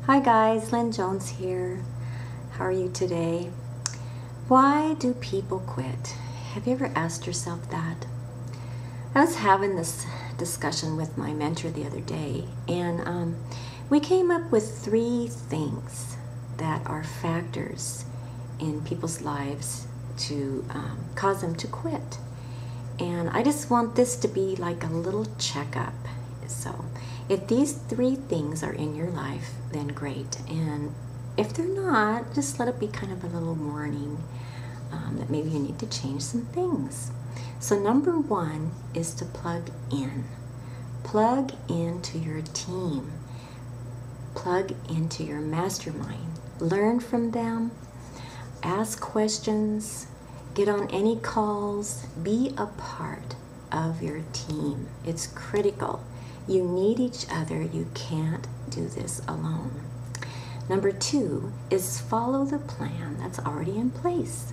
Hi guys, Lynn Jones here. How are you today? Why do people quit? Have you ever asked yourself that? I was having this discussion with my mentor the other day, and we came up with 3 things that are factors in people's lives to cause them to quit. And I just want this to be like a little checkup. So if these 3 things are in your life, then great. And if they're not, just let it be kind of a little warning that maybe you need to change some things. So number 1 is to plug in. Plug into your team. Plug into your mastermind. Learn from them. Ask questions. Get on any calls. Be a part of your team. It's critical. You need each other. You can't do this alone. Number 2 is follow the plan that's already in place.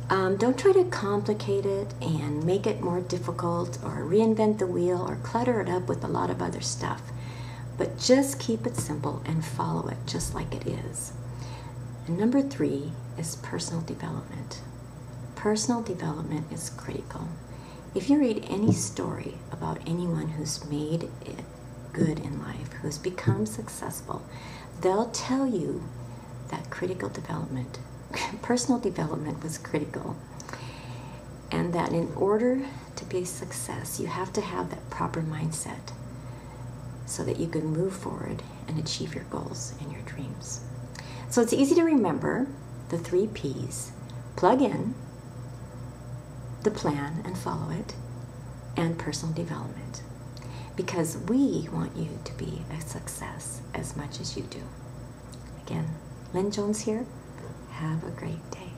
Don't try to complicate it and make it more difficult or reinvent the wheel or clutter it up with a lot of other stuff. But just keep it simple and follow it just like it is. And number 3 is personal development. Personal development is critical. If you read any story about anyone who's made it good in life, who's become successful, they'll tell you that personal development was critical, and that in order to be a success, you have to have that proper mindset so that you can move forward and achieve your goals and your dreams. So it's easy to remember the 3 P's: plug in, the plan and follow it, and personal development. Because we want you to be a success as much as you do. Again, Lynn Jones here. Have a great day.